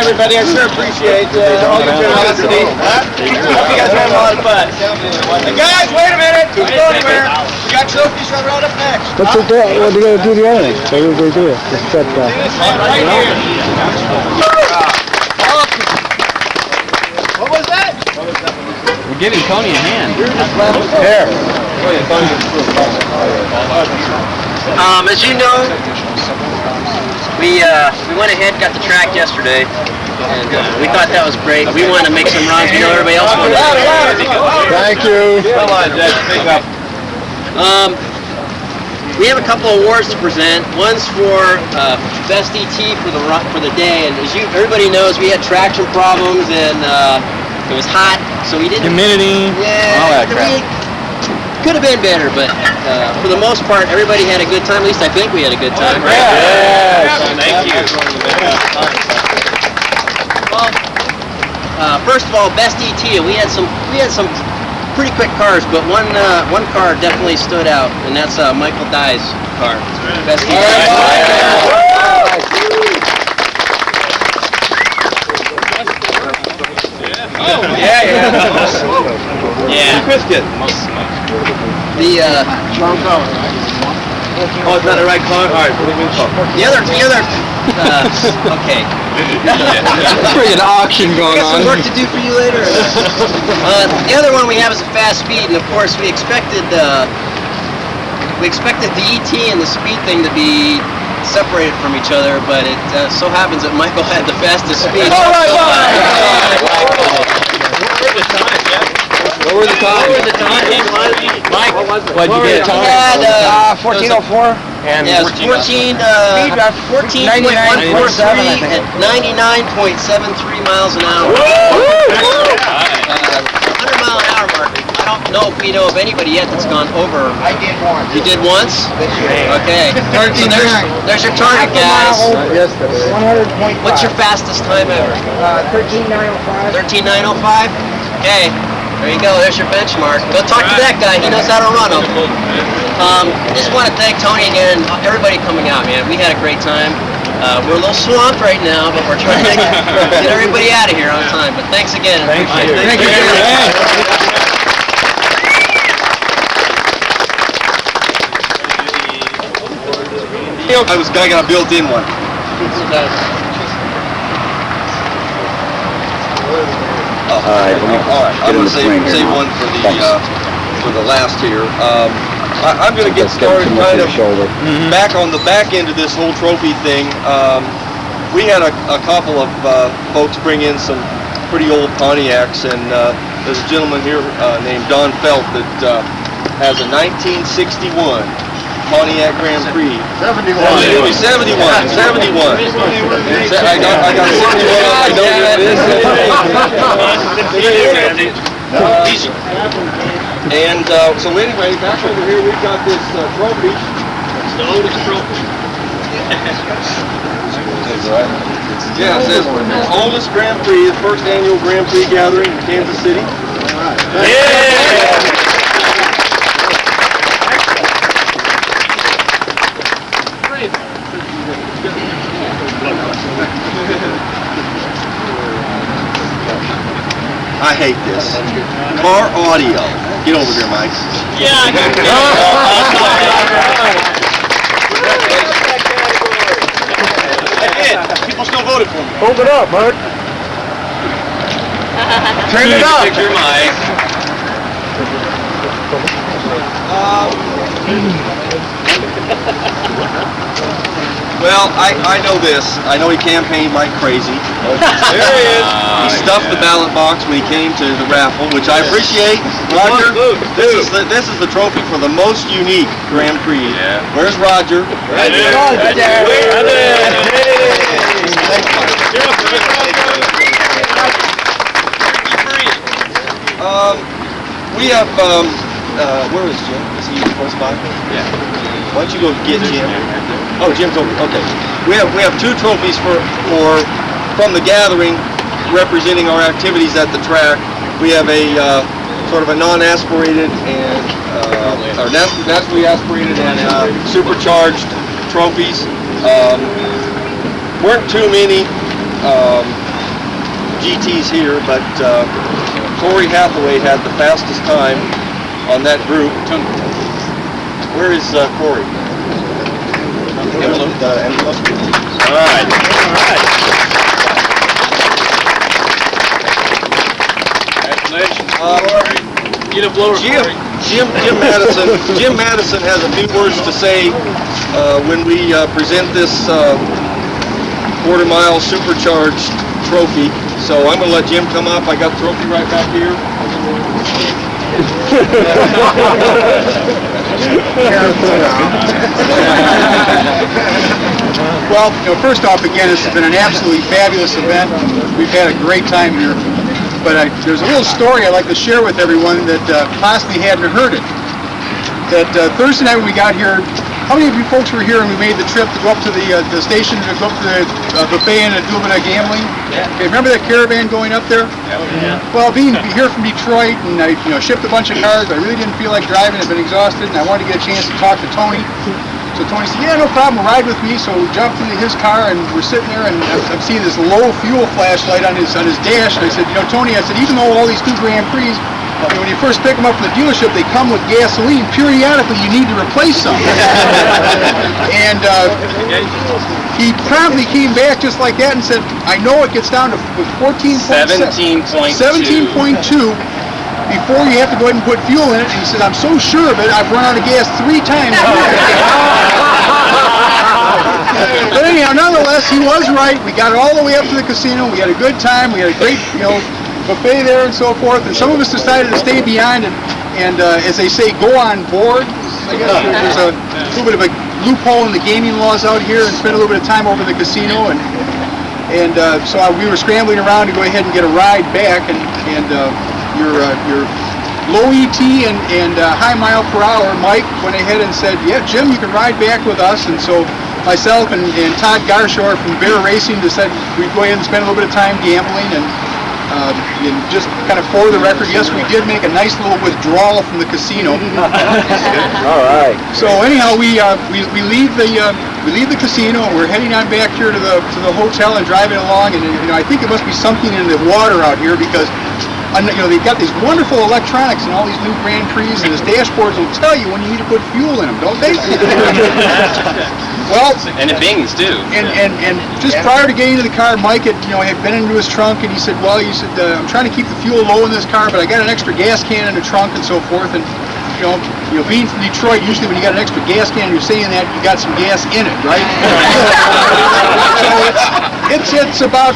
everybody. I sure appreciate all your generosity. Hope you guys are having a lot of fun. Hey guys, wait a minute. Don't go anywhere. We got trophies right up next. What's it do? What do you gotta do the other thing? What do they do? Just set right here. What was that? We're giving Tony a hand. Here. As you know, we went ahead and got the track yesterday, and we thought that was great. We wanted to make some runs. We know everybody else wanted to. Thank you. Come on, Dad. Pick up. We have a couple of awards to present. One's for best ET for the day, and as everybody knows, we had traction problems and it was hot, so we didn't. Humidity. Yeah. All that crap. Could have been better, but for the most part, everybody had a good time. At least I think we had a good time. Right? Yes. Thank you. Well, first of all, best ET. We had some pretty quick cars, but one car definitely stood out, and that's Michael Dye's car. Best ET. Oh, yeah. Yeah. Biscuit. The Oh, it's not the right car? All right, put it in car. the other okay. Pretty an auction going Got some work to do for you later. The other one we have is a fast speed, and of course we expected the ET and the speed thing to be separated from each other, but it so happens that Michael had the fastest speed. All right, What were the times? Mike, What'd you get? he had 1404. yeah, it was 14.143 at 99.73 miles an hour. 100 mile an hour mark. I don't know if we know of anybody yet that's gone over. I did once. You did once? This year. Okay. So there's your target, guys. Yesterday. 100.5. What's your fastest time ever? 13.905. 13.905? Okay. There you go. There's your benchmark. Go talk to that guy. He knows how to run them. I just want to thank Tony again and everybody coming out, man. We had a great time. We're a little swamped right now, but we're trying to get everybody out of here on time. But thanks again. Thank you. Thank you. I got a built-in one. All right. I'm going to save one for the last here. I'm going to get started kind of back on the back end of this whole trophy thing. We had a couple of folks bring in some pretty old Pontiacs, and there's a gentleman here named Don Felt that has a 1961 Pontiac Grand Prix. 71. 71. I got 61. I know that is. And so anyway, back over here we've got this trophy. It's the oldest trophy. Yeah, it says oldest Grand Prix, the first annual Grand Prix gathering in Kansas City. Yeah! I hate this. Car audio. Get over here, Mike. Yeah, I got People still voted for me. Hold it up, Mark. Turn it up. Picture Mike. Well, I know this. I know he campaigned like crazy. There he is. He stuffed the ballot box when he came to the raffle, which I appreciate. Roger, this is the trophy for the most unique Grand Prix. Yeah. Where's Roger? Right there. We have, where is Jim? Is he close by? Yeah. Why don't you go get Jim? Oh, Jim's over. Okay. We have two trophies from the gathering representing our activities at the track. We have a sort of a non-aspirated and or naturally aspirated and supercharged trophies. Weren't too many GTs here, but Corey Hathaway had the fastest time on that group. Where is Corey? Envelope. All right. Congratulations. Get a blower, Corey. Jim Madison has a few words to say when we present this quarter-mile supercharged trophy. So I'm going to let Jim come up. I got the trophy right back here. Well, first off, again, this has been an absolutely fabulous event. We've had a great time here. But there's a little story I'd like to share with everyone that possibly hadn't heard it. That Thursday night when we got here, how many of you folks were here and we made the trip to go up to the station to go up to the buffet and do a bit of gambling? Yeah. Okay, remember that caravan going up there? Yeah. Well, being here from Detroit and I shipped a bunch of cars, I really didn't feel like driving. I've been exhausted and I wanted to get a chance to talk to Tony. So Tony said, yeah, no problem, ride with me. So we jumped into his car and we're sitting there and I'm seeing this low fuel flashlight on his dash. And I said, Tony, I said, even though all these 2 Grand Prix, when you first pick them up from the dealership, they come with gasoline. Periodically, you need to replace some. And he promptly came back just like that and said, I know it gets down to 17.2. 17.2. Before you have to go ahead and put fuel in it, and he said, I'm so sure of it, I've run out of gas 3 times. But anyhow, nonetheless, he was right. We got it all the way up to the casino. We had a good time. We had a great, buffet there and so forth. And some of us decided to stay behind and as they say, go on board. I guess there's a little bit of a loophole in the gaming laws out here and spend a little bit of time over the casino. And so we were scrambling around to go ahead and get a ride back. And your low ET and high mile per hour, Mike went ahead and said, yeah, Jim, you can ride back with us. And so myself and Todd Garshaw from Bear Racing decided we'd go ahead and spend a little bit of time gambling. And just kind of for the record, yes, we did make a nice little withdrawal from the casino. All right. So anyhow, we leave the casino and we're heading on back here to the hotel and driving along. And I think there must be something in the water out here because they've got these wonderful electronics and all these new Grand Prix, and his dashboards will tell you when you need to put fuel in them, don't they? Well, and it bings too. And just prior to getting into the car, Mike had been into his trunk, and he said, I'm trying to keep the fuel low in this car, but I got an extra gas can in the trunk and so forth. And being from Detroit, usually when you got an extra gas can, you're saying that you got some gas in it, right? So it's about.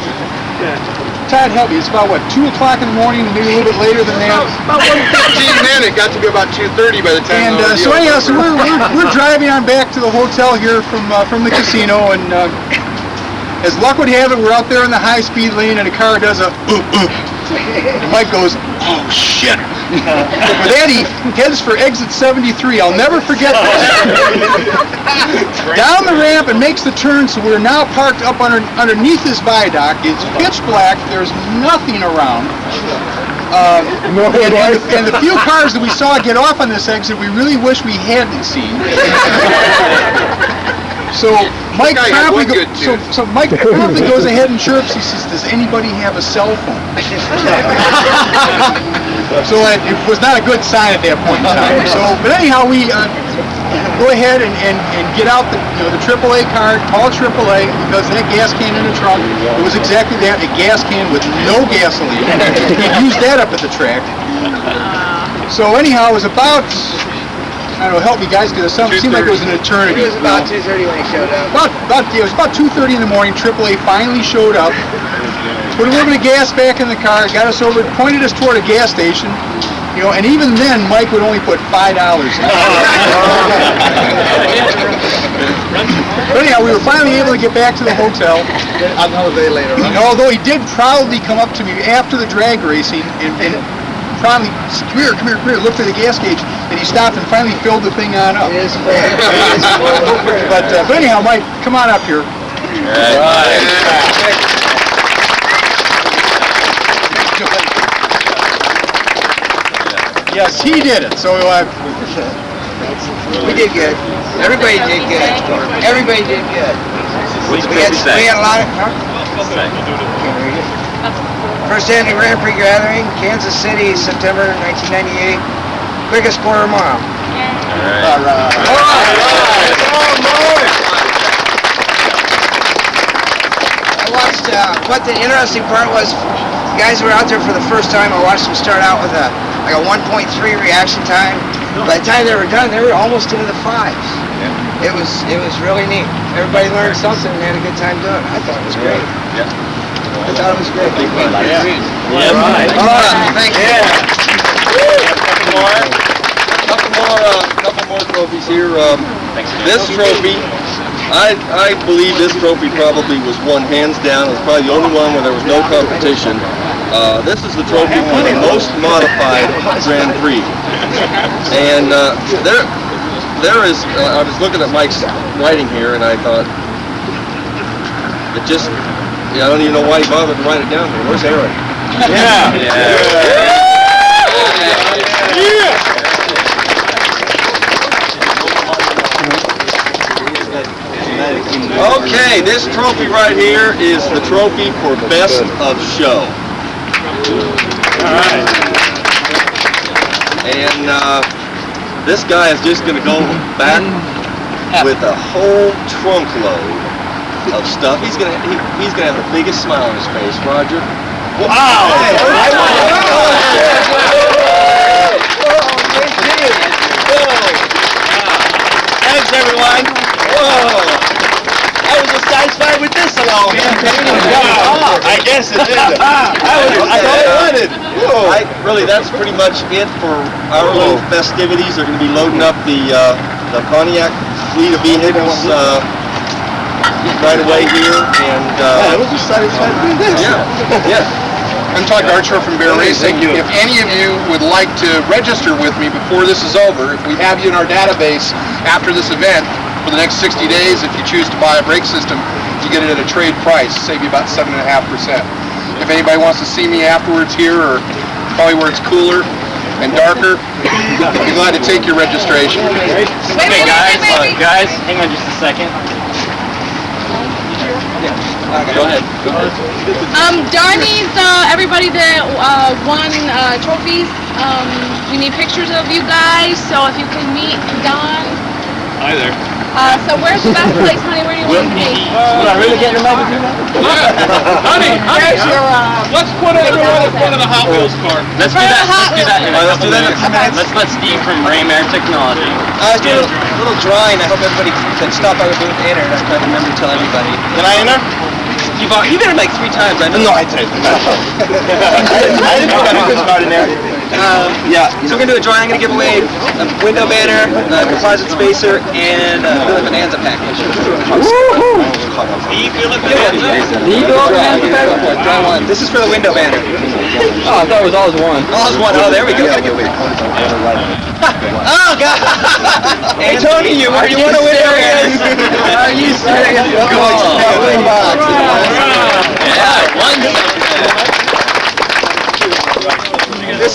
Todd, help me. It's about 2 o'clock in the morning, maybe a little bit later than that. About 1:15 then. It got to be about 2:30 by the time. And so anyhow, so we're driving on back to the hotel here from the casino, and as luck would have it, we're out there in the high-speed lane, and a car does a. And Mike goes, oh shit! With that, he heads for exit 73. I'll never forget that. Down the ramp and makes the turn, so we're now parked up underneath this viaduct. It's pitch black. There's nothing around. And the few cars that we saw get off on this exit, we really wish we hadn't seen. So Mike promptly goes ahead and chirps. He says, "Does anybody have a cell phone?" So it was not a good sign at that point in time. So, but anyhow, we go ahead and get out the AAA card, call AAA, because that gas can in the trunk, it was exactly that, a gas can with no gasoline. He used that up at the track. So anyhow, it was about, I don't know, help me guys, because it seemed like it was an eternity. It was about 2:30 when he showed up. It was about 2:30 in the morning. AAA finally showed up. Put a little bit of gas back in the car, got us over, pointed us toward a gas station. And even then, Mike would only put $5 in. But anyhow, we were finally able to get back to the hotel. Another day later, right? Although he did proudly come up to me after the drag racing and proudly, come here, looked at the gas gauge, and he stopped and finally filled the thing on up. It is fair. But anyhow, Mike, come on up here. Yes, he did it. So We did good. Everybody did good. Everybody did good. We had a lot of. Huh? Can't read it. First annual Grand Prix gathering, Kansas City, September 1998. Quickest quarter mile. I watched, what the interesting part was, the guys who were out there for the first time, I watched them start out with a 1.3 reaction time. By the time they were done, they were almost into the 5s. It was really neat. Everybody learned something and had a good time doing it. I thought it was great. Yeah. I thought it was great. Yeah, right. Thank you. Couple more trophies here. This trophy, I believe this trophy probably was won hands down. It was probably the only one where there was no competition. This is the trophy for the most modified Grand Prix. And there is, I was looking at Mike's writing here and I thought, it just, I don't even know why he bothered to write it down here. Where's Aaron? Okay, this trophy right here is the trophy for Best of Show. Alright. And this guy is just going to go back with a whole trunk load of stuff. He's gonna have the biggest smile on his face, Roger. Wow! Thanks, everyone. Whoa! I was just satisfied with this alone. I guess it did. That's all I wanted. Really, that's pretty much it for our little festivities. They're going to be loading up the Pontiac fleet of vehicles right away here, and I was just satisfied with this. yeah. I'm Todd Garcher from Bear Racing. If any of you would like to register with me before this is over, if we have you in our database after this event for the next 60 days, if you choose to buy a brake system, you get it at a trade price, save you about 7.5%. If anybody wants to see me afterwards here, or probably where it's cooler and darker, I'd be glad to take your registration. Okay, guys, hang on just a second. Go ahead. Don needs everybody that won trophies. We need pictures of you guys, so if you can meet Don. Hi there. So where's the best place, honey? Where do you want to be? Am I really getting them over here now? Honey, let's put everyone in front of the Hot Wheels car. Let's do that in a couple minutes. Let's let Steve from Raymare Technology. I was doing a little drawing. I hope everybody can stop by the booth and enter. I remember to tell everybody. Can I enter? You've entered like 3 times. I know. No, I didn't. I didn't know that was good in there. So we're going to do a drawing. I'm going to give away a window banner, a composite spacer, and a Billy Bonanza package. This is for the window banner. Oh, I thought it was always one. All is one. Oh, there we go. Oh, God. Hey, Tony, you want to win areas? Are you serious?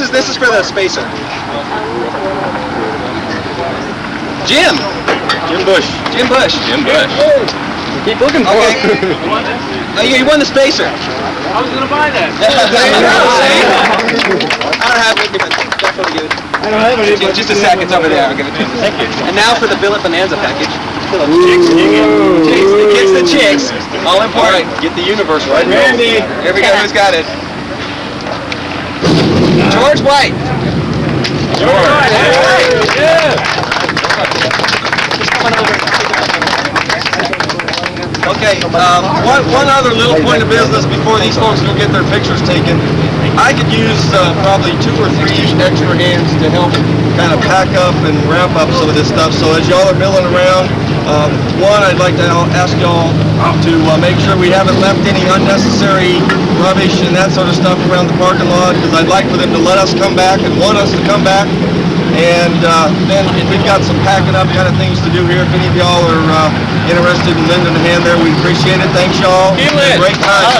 This is for the spacer. Jim Bush. Keep looking for it. Oh, you won the spacer. I was going to buy that. I don't have it, but definitely give it. I don't have any. Just a sec, it's over there. I'll give it to you. Thank you. And now for the Billet Bonanza package. Chicks, the chicks. All important. Get the universe right. Randy. Here we go. Who's got it? George White. Okay, one other little point of business before these folks go get their pictures taken. I could use probably 2 or 3 extra hands to help kind of pack up and wrap up some of this stuff. So as y'all are milling around, one, I'd like to ask y'all to make sure we haven't left any unnecessary rubbish and that sort of stuff around the parking lot, because I'd like for them to let us come back and want us to come back. And then we've got some packing up kind of things to do here. If any of y'all are interested in lending a hand there, we appreciate it. Thanks, y'all. Great time.